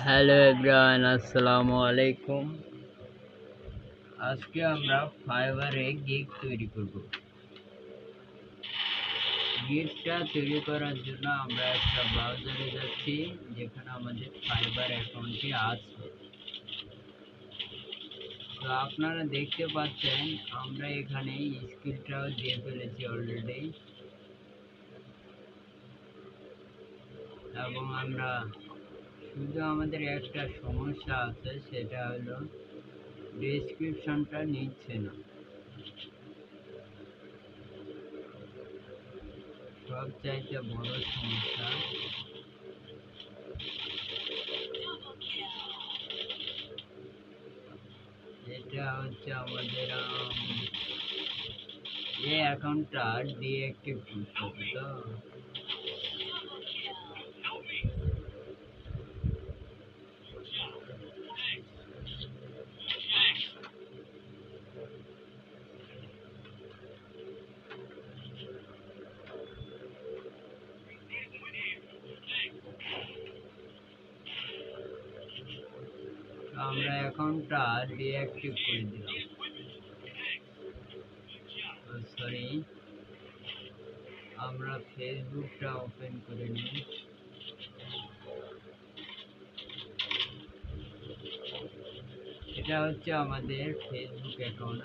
Hello everyone, আসসালামু আলাইকুম। আজকে আমরা ফাইবারে গিগ তৈরি করব। গিগটা তৈরি করার জন্য আমরা একটা ব্রাউজারে যাচ্ছি যেখানে আমাদের ফাইবার অ্যাকাউন্টটি আছে। তো আপনারা দেখতে পাচ্ছেন আমরা এখানে স্ক্রিপ্টটাও দিয়ে ফেলেছি অলরেডি, এবং আমরা শুধু আমাদের একটা সমস্যা আছে, সেটা হলো ডেসক্রিপশনটা নিচ্ছে না। সবচাইতে বড় সমস্যা এটা হচ্ছে আমাদের এই অ্যাকাউন্টটা ডিঅ্যাক্টিভ করতে হবে। তো আমরা অ্যাকাউন্টটা ডিঅ্যাক্টিভ করে দিলাম। সরি, আমরা ফেসবুকটা ওপেন করে নিই। এটা হচ্ছে আমাদের ফেসবুক অ্যাকাউন্ট।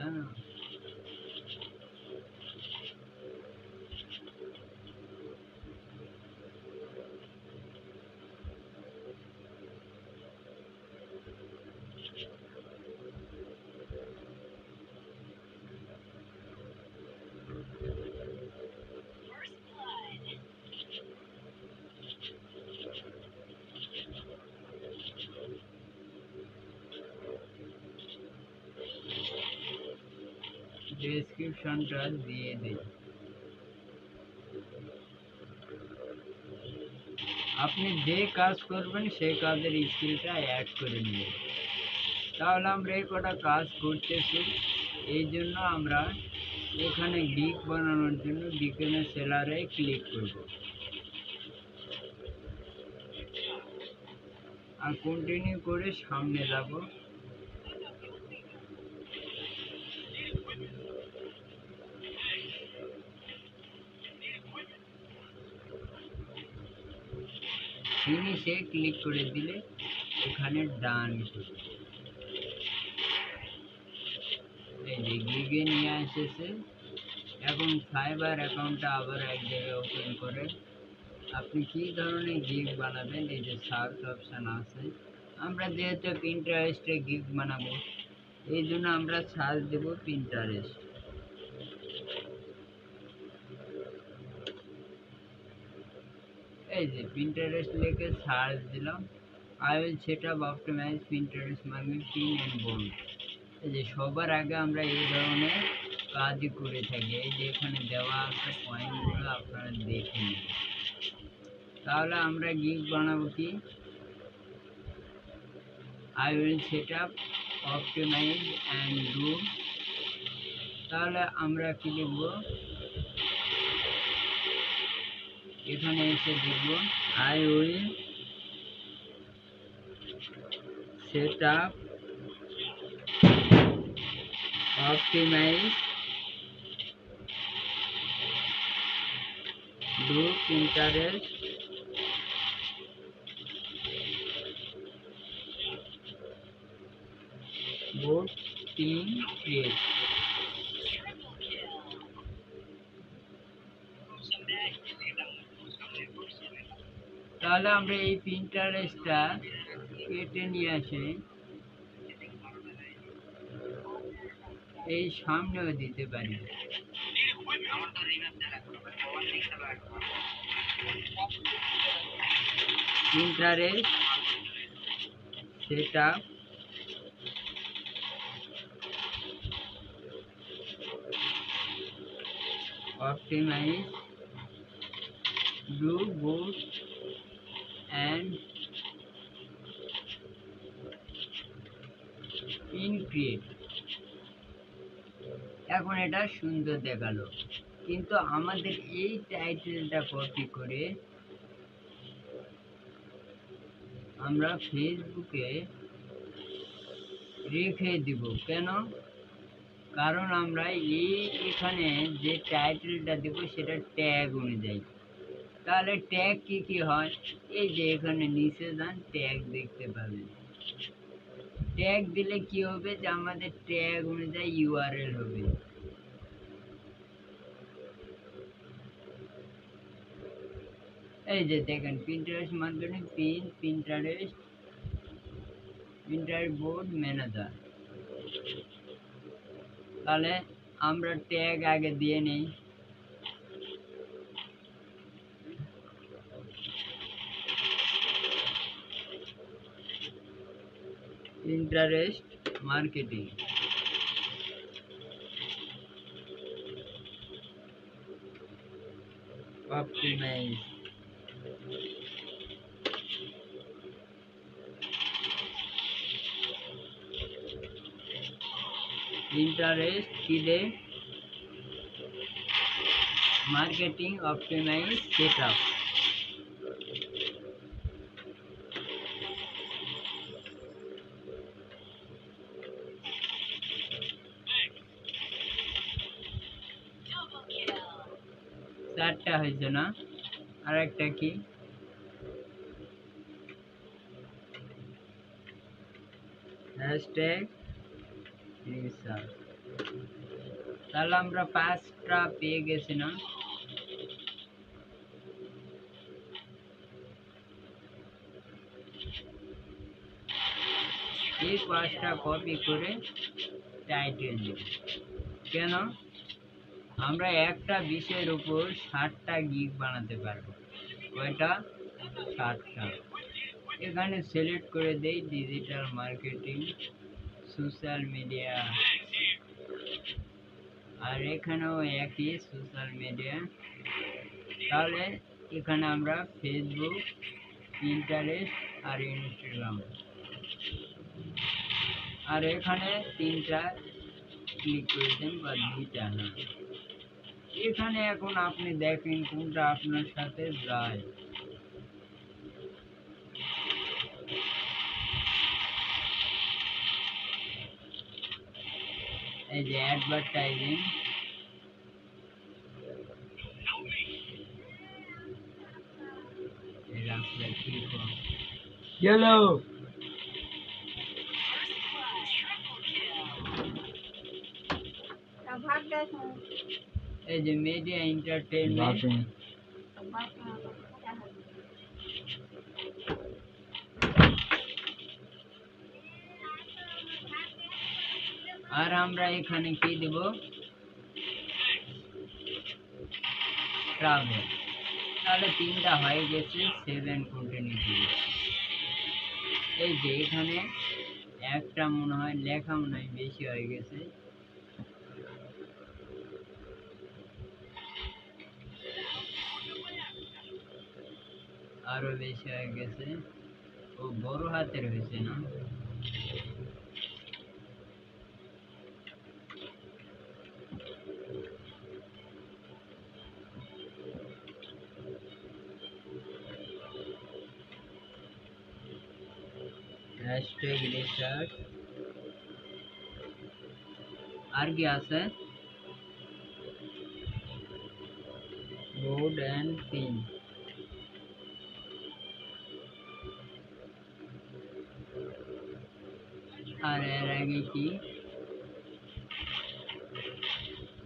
ডেসক্রিপশনটা দিয়ে দিই। আপনি যে কাজ করবেন সেই কাজের স্কিলটা অ্যাড করে নেবেন। তাহলে আমরা এই কটা কাজ করতেছি, এই জন্য আমরা এখানে গিগ বানানোর জন্য বিকেনের সেলারে ক্লিক করব আর কন্টিনিউ করে সামনে যাব। ফিনিশে ক্লিক করে দিলে এখানে ডান করব। এই যে গিগে নিয়ে এসেছে। এখন ফাইবার অ্যাকাউন্টটা আবার এক জায়গায় ওপেন করে আপনি কী ধরনের গিগ বানাবেন, এই যে সার্চ অপশান আছে। আমরা যেহেতু পিন্টারেস্টে গিগ বানাবো, এই জন্য আমরা সার্চ দেব পিন্টারেস্ট। এই যে পিন্টারেস্ট লিখে সার্চ দিলাম। I will set up optimise Pinterest market pin and bold. এই যে সবার আগে আমরা এই ধরনের কাজই করে থাকি। এই যে এখানে দেওয়া আছে পয়েন্টগুলো, আপনারা দেখে নিন। তাহলে আমরা গিগ বানাবো কি, I will set up optimise and do. তাহলে আমরা কি লিখব, এখানে এসে লিখব I will set up optimise do Pinterest board team create. তাহলে আমরা এই পিন্টারেস্টটা কেটে নিয়ে আসে এই সামনেও দিতে পারি। Pinterest set up optimize do boot and in create। এখন এটা সুন্দর দেখালো, কিন্তু আমাদের এই টাইটেলটা কপি করে আমরা ফেসবুকে রেখে দিব। কেন? কারণ আমরা এখানে যে টাইটেলটা দেব সেটা ট্যাগ অনুযায়ী। তাহলে ট্যাগ কি কি হয়? এই যে এখানে নিচে যান, ট্যাগ দেখতে পাবেন। ট্যাগ দিলে কি হবে, যে আমাদের ট্যাগ অনুযায়ী ইউআরএল হবে। এই যে দেখেন, Pinterest marketing Pinterest board manager. তাহলে আমরা ট্যাগ আগে দিয়ে নেই। Pinterest marketing, optimise. পিন্টারেস্ট কিলে মার্কেটিং অপটিমাইজ সেটআপ। চারটা হয়েছে না? আর একটা কি? Hashtag research. তাহলে আমরা 5টা পেয়ে গেছি না? এই 5টা কপি করে টাইটেল দেব। কেন? আমরা একটা বিষয়ের উপর 60টা গিগ বানাতে পারবো। কয়টা? 60টা। এখানে সিলেক্ট করে দেই ডিজিটাল মার্কেটিং, সোশ্যাল মিডিয়া, আর এখানেও একই সোশ্যাল মিডিয়া। তাহলে এখানে আমরা ফেসবুক, পিন্টারেস্ট আর ইনস্টাগ্রাম, আর এখানে 3টা ক্লিক করেছেন বা 2টা না। এখানে এখন আপনি দেখেন কোনটা আপনার সাথে যায়। এই যে অ্যাডভার্টাইজিং, চলো। এই যে মিডিয়া এন্টারটেইনমেন্ট, আর আমরা এখানে কি দেব? ট্রাভেল। তাহলে 3টা হয়ে গেছে, 7 কন্টিনিউ। এই যে এখানে একটা মনে হয় লেখা মনে হয় বেশি হয়ে গেছে। আরো বেশি হয়ে গেছে। ও বড় হাতের হয়েছে না? হ্যাশট্যাগ রিসার্চ, আর কি আছে? Board and pin. আর এর আগে কি?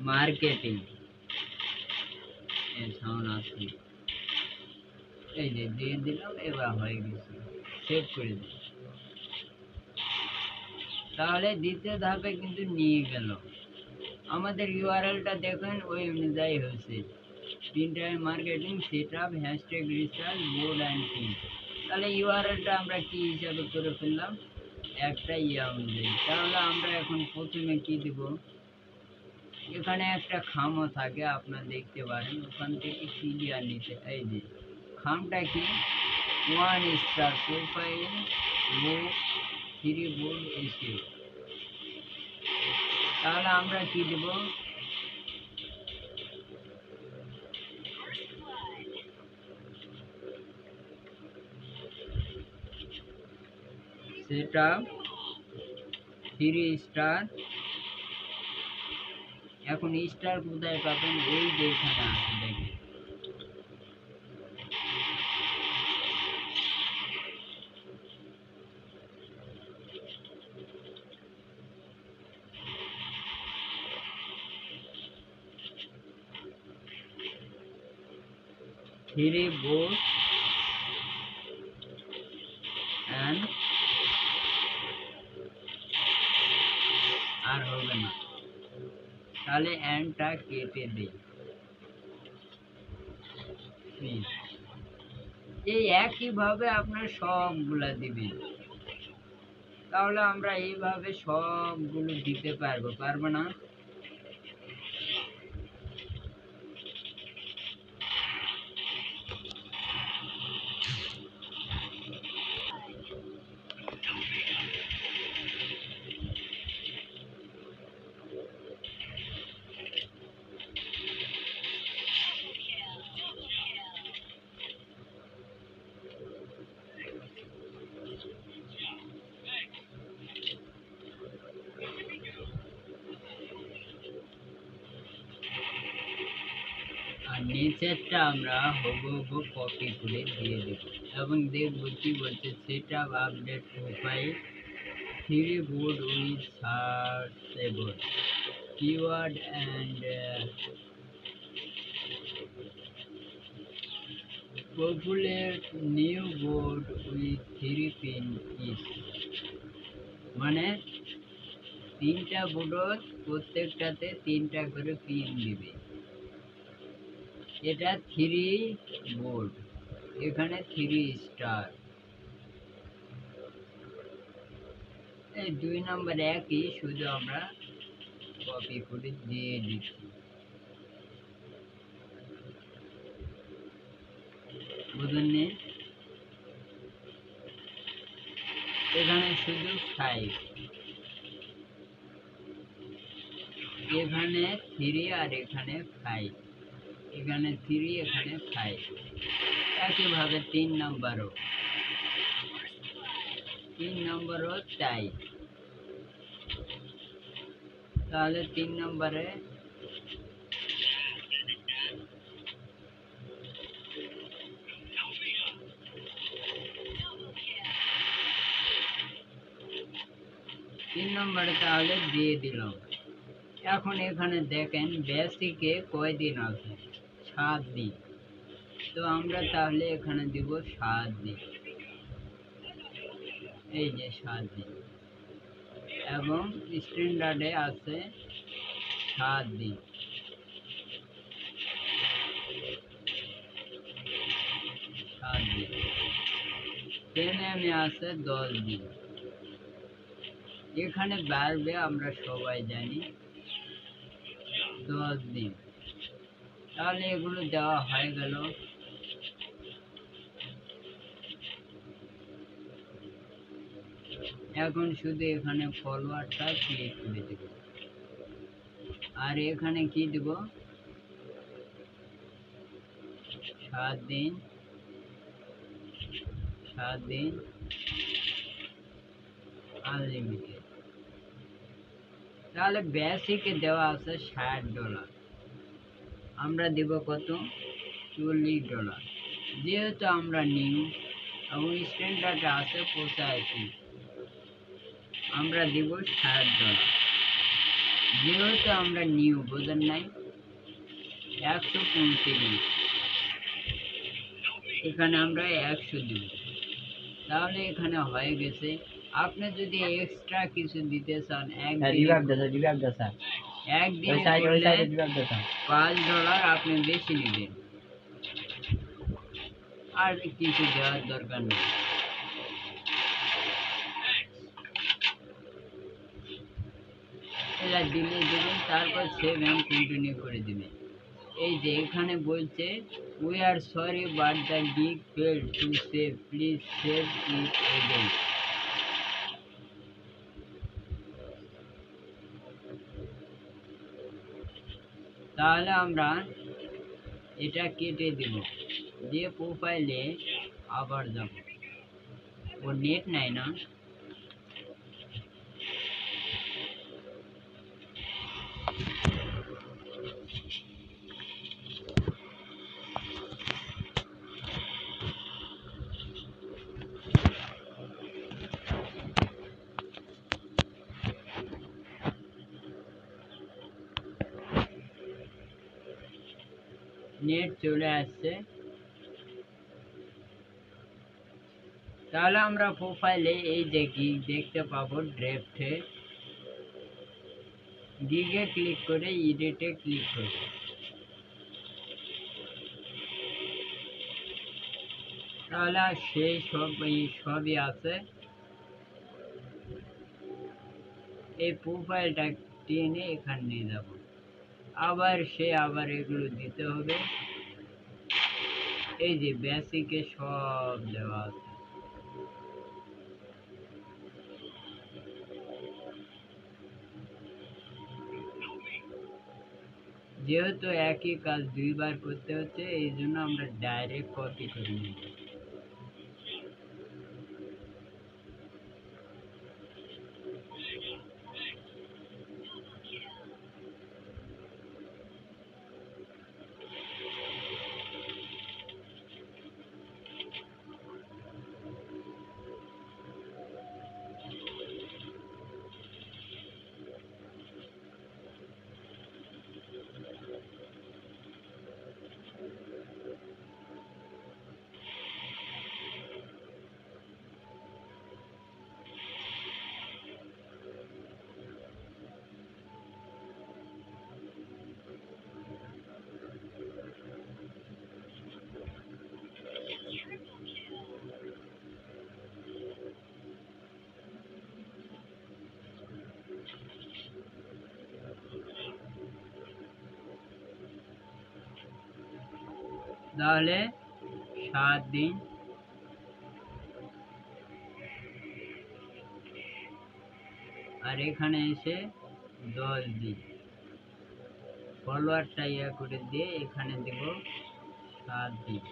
মার্কেটিং। সাউন্ড আছে। এই যে দিয়ে দিলাম, এবার হয়ে গেছে। সেভ করে দিই। তাহলে দ্বিতীয় ধাপে কিন্তু নিয়ে গেল। আমাদের ইউআরএলটা দেখেন ওই অনুযায়ী হয়েছে। Printer marketing setup, hashtag research, board and pin. তাহলে ইউআরএলটা আমরা কি হিসাবে করে ফেললাম? একটা ইয়া অনুযায়ী। তাহলে আমরা এখন প্রথমে কি দেব? এখানে একটা খামও থাকে, আপনারা দেখতে পারেন। ওখান থেকে ক্লিয়ার নিতে, এই যে খামটা কি? 1 স্টার প্রোফাইল, বুক, 3 বোর্ড এসিও। তাহলে আমরা কি দেব? Setup 3 star. এখন স্টার কোথায় পাবেন? এই যে এখানে আছে দেখেন। থ্রি বোর্ড অ্যান্ড আর হবে না, তাহলে অ্যান্ডটা কেটে দিই। এই একইভাবে আপনার সবগুলা দিবেন, তাহলে আমরা এইভাবে সবগুলো দিতে পারবো না? আর নিচেরটা আমরা হুবহু কপি করে দিয়ে দেব এবং দেখব কি বলছে, সেটা update profile three board with searchable keyword and populate new board with three pin each. মানে 3টা বোর্ড, প্রত্যেকটাতে 3টা করে পিন দিবে। এটা থ্রি বোর্ড, এখানে 3 স্টার। এই 2 নম্বর একই, শুধু আমরা কপি করে দিয়ে দিচ্ছি। বুঝলেন? এখানে শুধু 5, এখানে 3 আর এখানে 5, এখানে 3 এখানে 5। একইভাবে 3 নম্বরও চাই। তাহলে 3 নম্বরে তাহলে দিয়ে দিলাম। এখন এখানে দেখেন বেসিকে কয়দিন আছে? 7 দিন। তো আমরা তাহলে এখানে দিব 7 দিন, এই যে 7 দিন। এবং স্ট্যান্ডার্ডে আছে 7 দিন, 7 দিন। প্রিমিয়ামে আছে 10 দিন। এখানে বাড়বে, আমরা সবাই জানি 10 দিন। তাহলে এগুলো দেওয়া হয়ে গেল। এখন শুধু এখানে ফরওয়ার্ডটা ক্লিক করে দেব, আর এখানে কি দেব? 7 দিন, 7 দিন আনলিমিটেড। তাহলে বেসিকে দেওয়া আছে $60, আমরা দেব কত? $40। যেহেতু আমরা নিউ এবং স্ট্যান্ডার্ড আছে 85, আমরা দেব $60। যেহেতু আমরা নিউ, বোঝেন নাই, 135, এখানে আমরা 100 দিব। তাহলে এখানে হয়ে গেছে। আপনি যদি এক্সট্রা কিছু দিতে চান, একদিনে করলে $5 আপনি বেশি নেবেন, আর কিছু দেওয়ার দরকার নেই। এটা দিলে দেবেন, তারপর সেভ অ্যান্ড কন্টিনিউ করে দেবেন। এই যে এখানে বলছে we are sorry but the gig failed to save, please save it again. তাহলে আমরা এটা কেটে দেব, যে প্রোফাইলে আবার যাব। ও নেট নাই না, নেট চলে আসছে। তাহলে আমরা প্রোফাইলে এই যে গিগ দেখতে পাবো ড্রাফটে, গিগে ক্লিক করে এডিটে ক্লিক করব। তাহলে সেই সবই আছে। এই প্রোফাইলটা টেনে এখানে নিয়ে যাব, আবার এগুলো দিতে হবে। এই যে বেসিকে সব দেওয়া আছে। যেহেতু একই কাজ দুইবার করতে হচ্ছে, এই জন্য আমরা ডাইরেক্ট কপি করে নিব। তাহলে 7 দিন, আর এখানে এসে 10 দিন ফলোয়ারটা ইয়া করে দিয়ে এখানে দেব 7 দিন।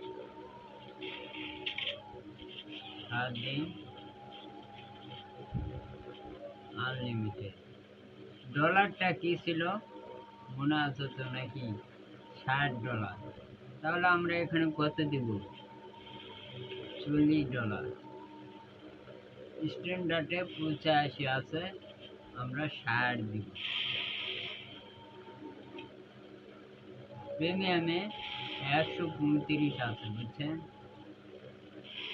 7 দিন আনলিমিটেড। ডলারটা কি ছিল মনে আছে তো নাকি? $60। তাহলে আমরা এখানে কত দিব? $40। স্ট্যান্ডার্ডে 85 আছে, আমরা 60 দিব। প্রিমিয়ামে 129 আছে, বুঝছেন?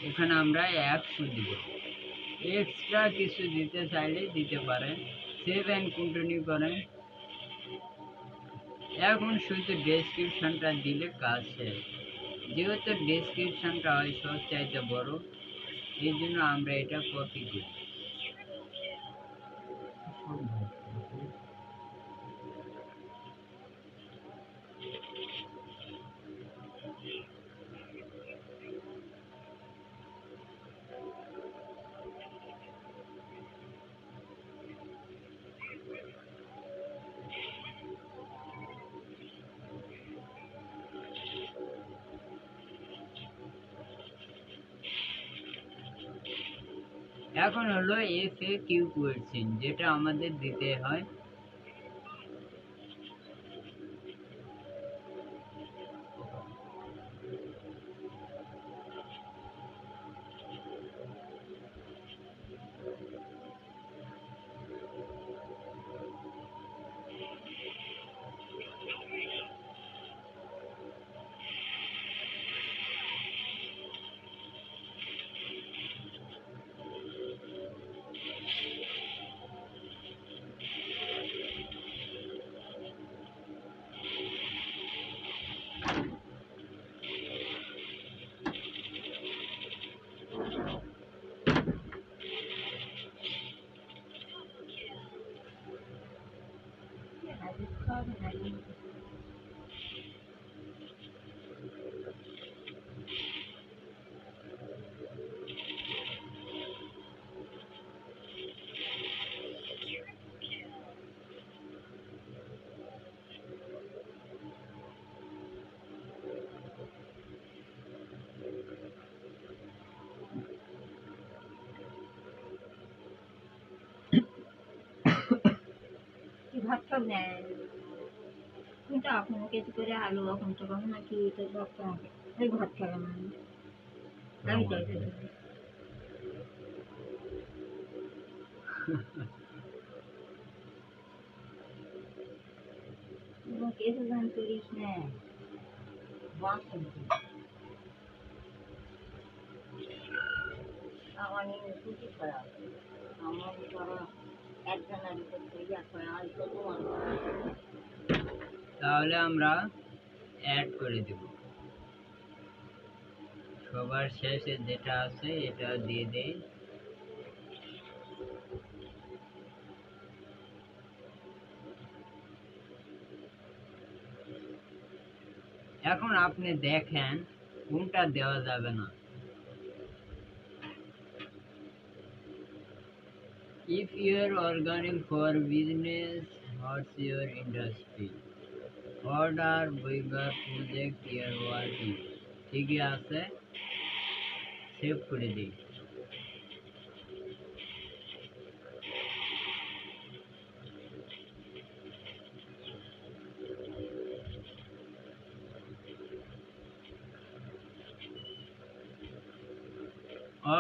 এখানে আমরা 100 দিব। এক্সট্রা কিছু দিতে চাইলে দিতে পারেন, সেভ অ্যান্ড কন্টিনিউ করেন। এখন শুধু ডেসক্রিপশনটা দিলে কাজ শেষ। যেহেতু ডেসক্রিপশনটা হয় সবচাইতে বড়, এই জন্য আমরা এটা কপি করি। এখন হলো FAQ কোয়েশ্চেন, যেটা আমাদের দিতে হয়। ভাত খাবেন? কিন্তু আপনার কেজি করে আলু এখন তো কম নাকি তো এই ভাত খেলাম আমি চাই কেসে ধান করিস না। বাষট্টি। আমার ইউনিভার্সিটি খারাপ। আমার তারা একজনের করতে ইয়া করে হয়তো তোমার তাহলে আমরা অ্যাড করে দেব। সবার শেষে যেটা আছে এটা দিয়ে দেই। এখন আপনি দেখেন কোনটা দেওয়া যাবে না। If your organ for business, what's your industry? What are bigger project you're working? ঠিকই আছে, সেভ করে দিই।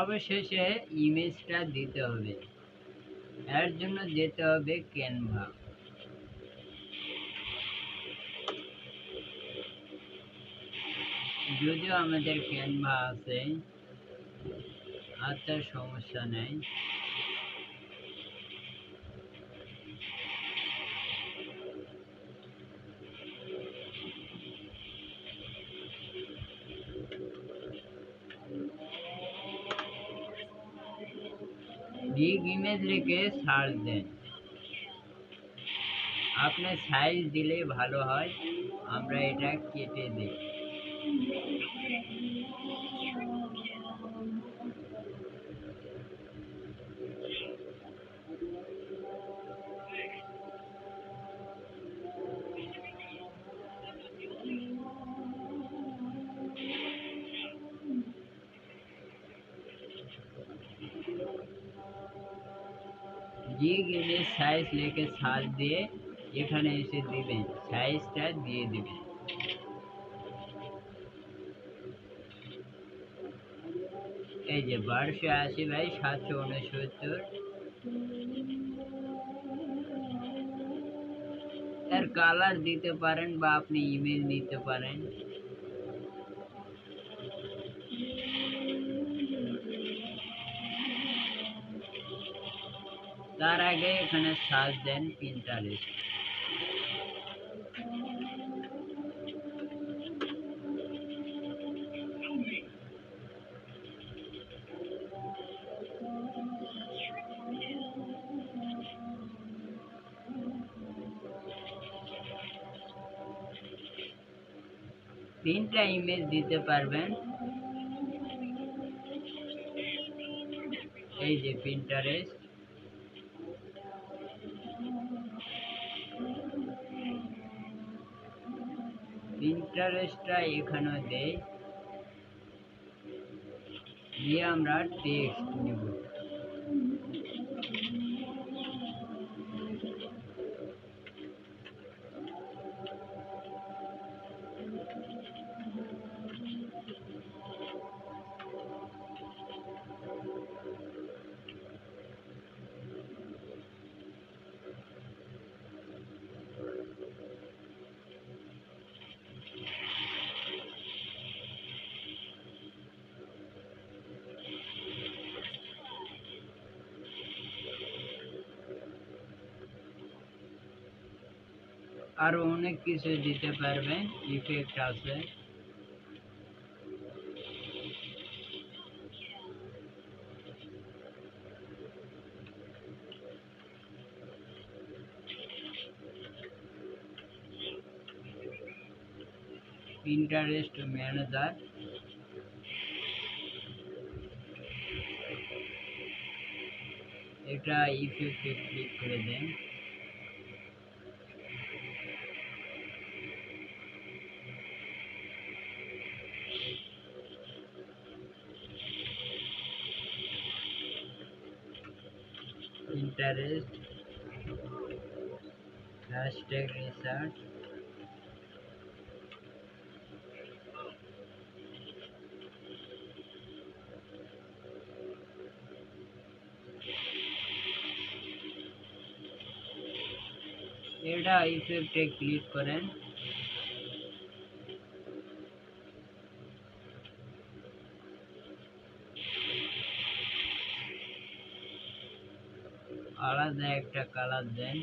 অবশেষে ইমেজটা দিতে হবে। এর জন্য যেতে হবে ক্যানভা। যদিও আমাদের ক্যানভা আছে, আচ্ছা সমস্যা নেই। বিগ ইমেজ লিখে সার্চ দেন। আপনার সাইজ দিলে ভালো হয়, আমরা এটা কেটে দিই। বিগ ইমেজ সাইজ লিখে সার্চ দিয়ে এখানে এসে দিবেন, সাইজটা দিয়ে দিবেন। এই যে 1280 বাই 769। এর কালার দিতে পারেন বা আপনি ইমেজ নিতে পারেন। তার আগে এখানে সার্চ দেন পিন্টারেস্ট। তিনটা ইমেজ দিতে পারবেন। এই যে পিন্টারেস্ট, পিন্টারেস্টটা এখানে দেই, দিয়ে আমরা টেক্সট নিব। আরো অনেক কিছু দিতে পারবেন, ইফেক্ট আছে। পিন্টারেস্ট ম্যানেজার, এটা ইফেক্টে ক্লিক করে দেন। পিন্টারেস্ট হ্যাশট্যাগ রিসার্চ, এটা ইফেক্টে ক্লিক করেন। আলাদা একটা কালার দেন।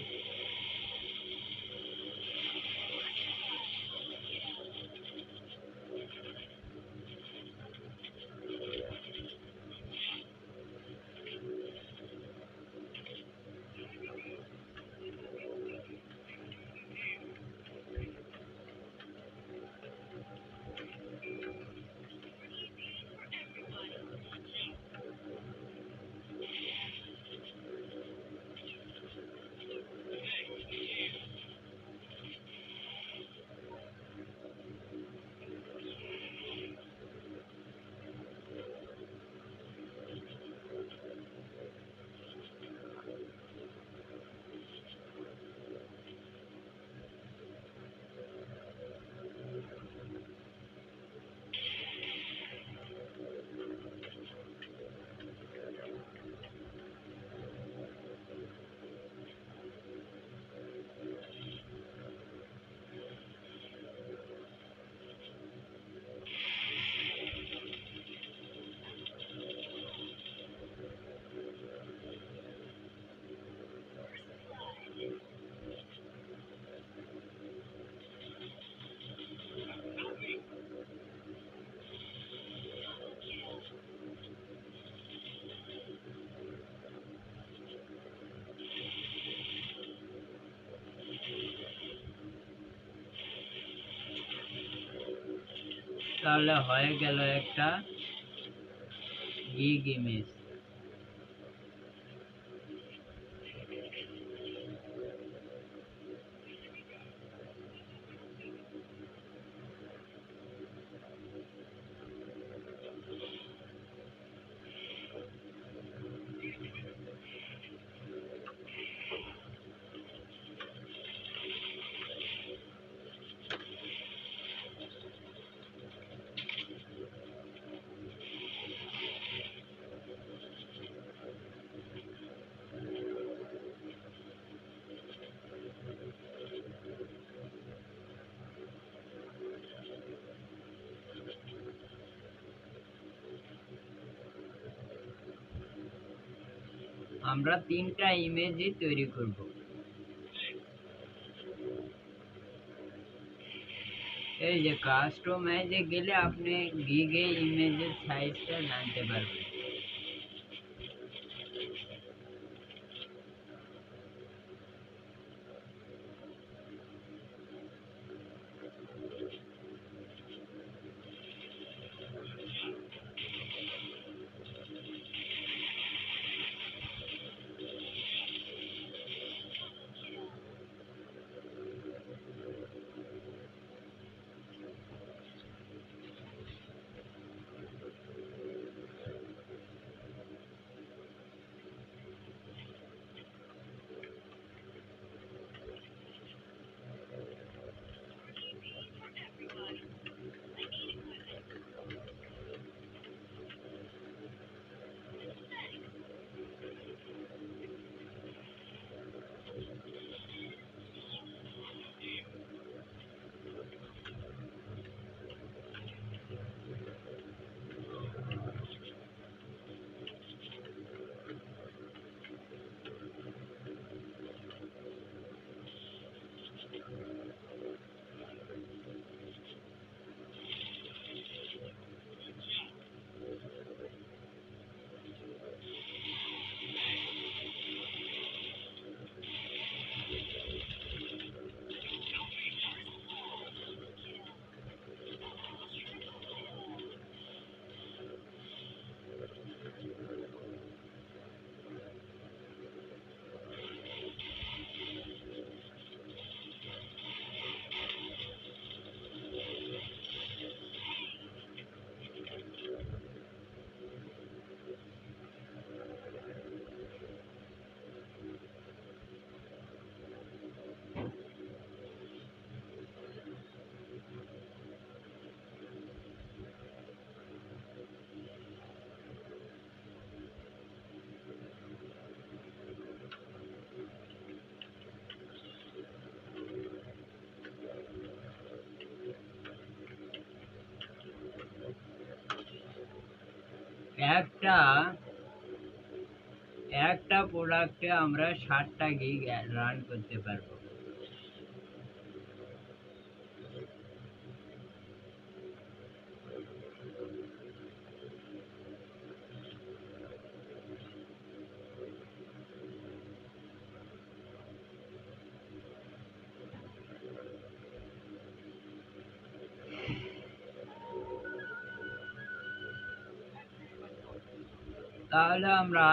তাহলে হয়ে গেল একটা গিগ ইমেজ। আমরা 3টা ইমেজই তৈরি করব। এই যে কাস্টমাইজে গেলে আপনি গিগে ইমেজের সাইজটা জানতে পারবেন। একটা একটা প্রোডাক্টে আমরা 60টা গিগ রান করতে পারবো। তাহলে আমরা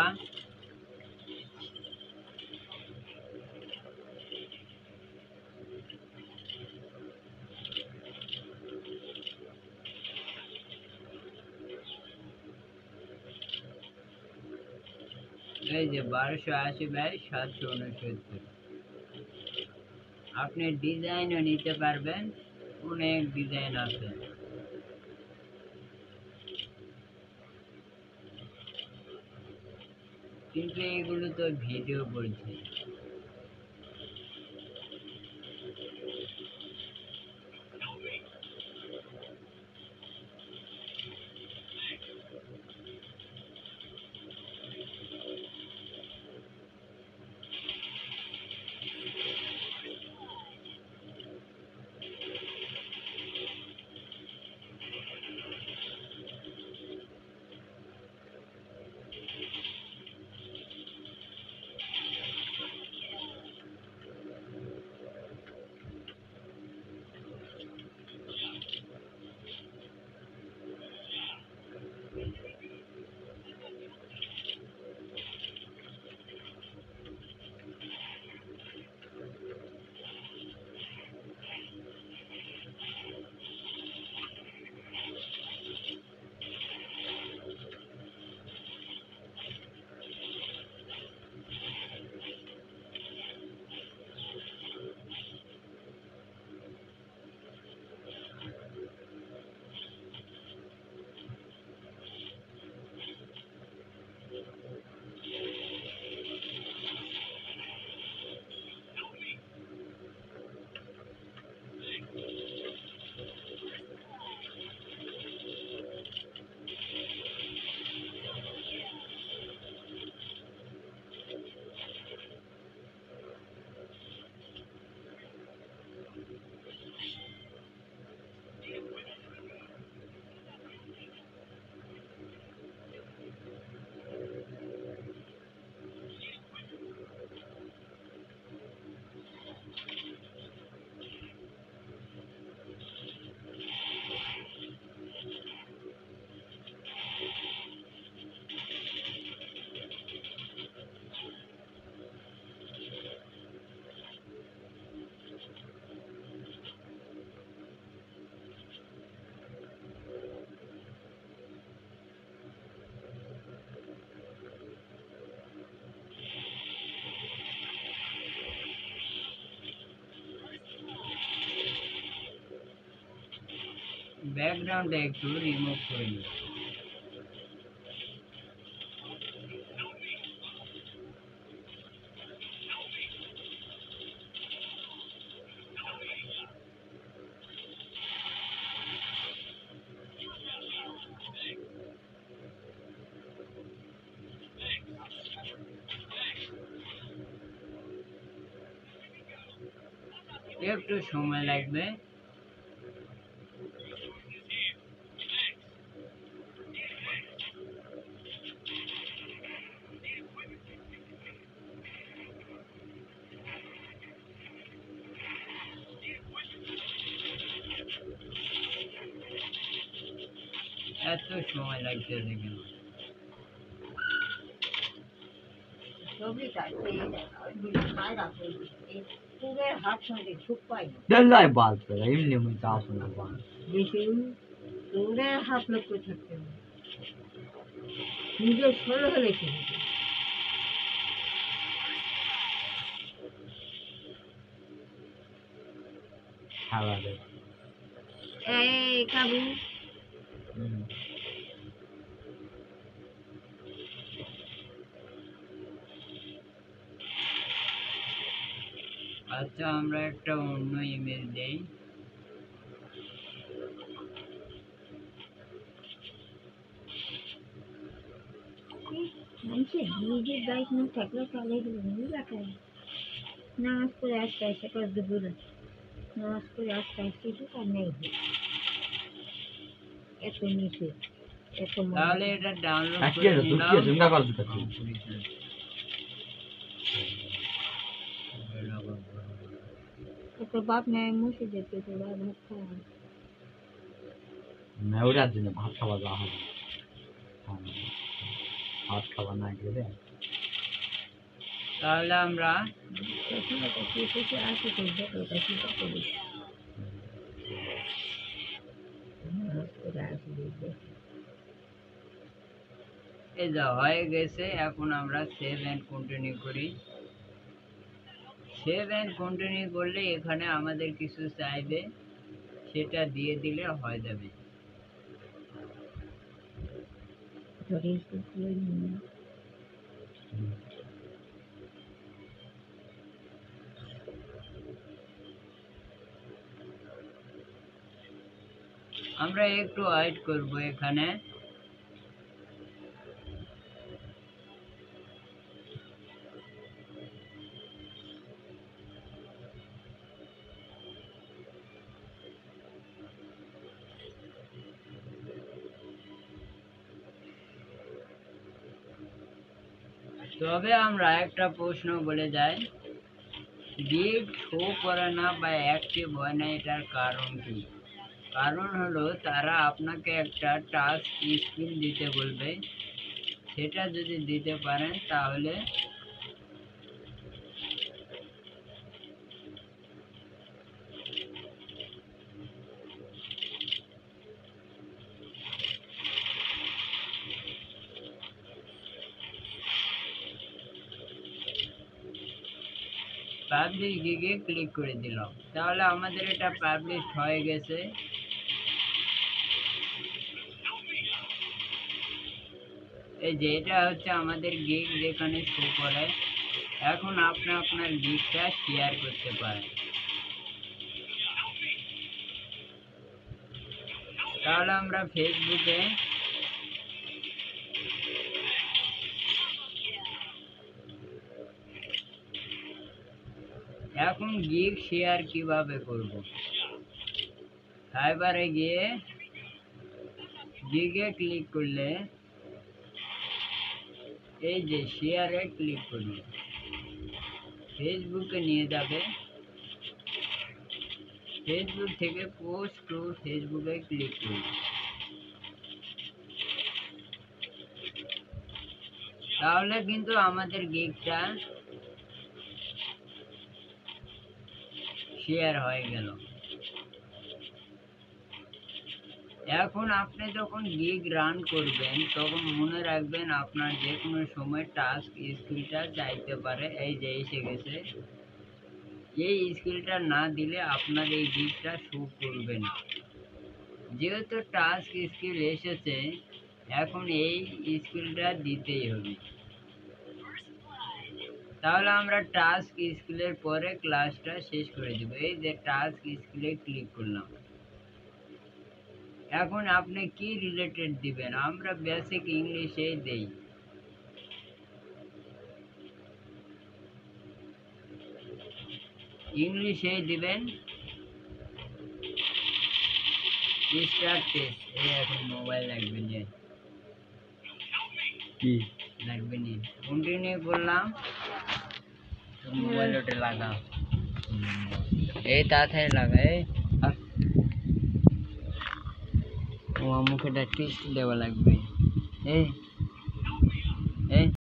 এই যে 1280/769, আপনি ডিজাইনও নিতে পারবেন, অনেক ডিজাইন আছে, কিন্তু এগুলো তো ভিডিও বলছে। ব্যাকগ্রাউন্ডে একটু রিমুভ করে নিই। একটু সময় লাগবে। এত সময় লাগতেছে কেন? ছবি কাটতে সারা করে এই পুরের হাত সঙ্গে সুখ পাই না Dall'hai balzo, io ne ho montato una qua. বেশি পুরের হাত লক্ষ্য থাকতে হবে নিজের ষোলো হলে কি হবে? Cavolo. এই কাবু আচ্ছা, আমরা একটা অন্য ইমেজ দেই। কি কিসে নিজের বাইক না থাকলে চালাই দেবেন এলাকায় নামাজ করে আসতে আসতে করে দুপুরে নামাজ করে আসতে আসতে আর নেই এত নিচে এত তাহলে এটা ডাউনলোড আর কি করে আছে তুই কি নিলাম। আছে উনকা কল দিতে এত বাপ নেয় মুছে যেতে তোরা ভাত খাওয়া না ওরা দিনে ভাত খাওয়া যাওয়া হবে ভাত খাওয়া না গেলে তাহলে আমরা আসে তো দেখো এটা কি করিস এই যা হয়ে গেছে, এখন আমরা সেভ এন্ড কন্টিনিউ করি। সেভ এন্ড কন্টিনিউ করলে এখানে আমাদের কিছু চাইবে, সেটা দিয়ে দিলে হয়ে যাবে। আমরা একটু ওয়েট করব এখানে। তবে আমরা একটা প্রশ্ন বলে যাই, গিগ শো করে না বা অ্যাক্টিভ হয় না, এটার কারণ কি? কারণ হলো তারা আপনাকে একটা টাচ স্ক্রিন দিতে বলবে, সেটা যদি দিতে পারেন তাহলে পাবলিশ গিগে ক্লিক করে দিলাম, তাহলে আমাদের এটা পাবলিশ হয়ে গেছে। এই যে এটা হচ্ছে আমাদের গিগ যেখানে শো করে। এখন আপনি আপনার গিগটা শেয়ার করতে পারেন। তাহলে আমরা ফেসবুকে এখন গিগ শেয়ার কিভাবে করব? ফাইবারে গিয়ে গিগে ক্লিক করলে এই যে শেয়ারে ক্লিক করলে ফেসবুকে নিয়ে যাবে। ফেসবুক থেকে পোস্ট টু ফেসবুকে ক্লিক করবে, তাহলে কিন্তু আমাদের গিগটা শেয়ার হয়ে গেল। এখন আপনি যখন গিগ রান করবেন তখন মনে রাখবেন আপনার যে কোনো সময় টাস্ক স্কিলটা চাইতে পারে। এই যে এসে গেছে, এই স্কিলটা না দিলে আপনার এই গিগটা শো করবে না। যেহেতু টাস্ক স্কিল এসেছে, এখন এই স্কিলটা দিতেই হবে। তাহলে আমরা টাস্ক স্কিলের পরে ক্লাসটা শেষ করে দেব। এই যে টাস্ক স্কিলে ক্লিক করলাম, এখন আপনি কি রিলেটেড দিবেন? আমরা বেসিক ইংলিশে দেই। ইংলিশে দিবেন স্টার্ট টেস্ট। এই এখন মোবাইল লাগবে না, কি লাগবে না, কন্টিনিউ করলাম। মোবাইল ওটা লাগা, এই তাড়াতাড়ি লাগা। এই ও মুখে টেস্ট দেওয়া লাগবে। এই এই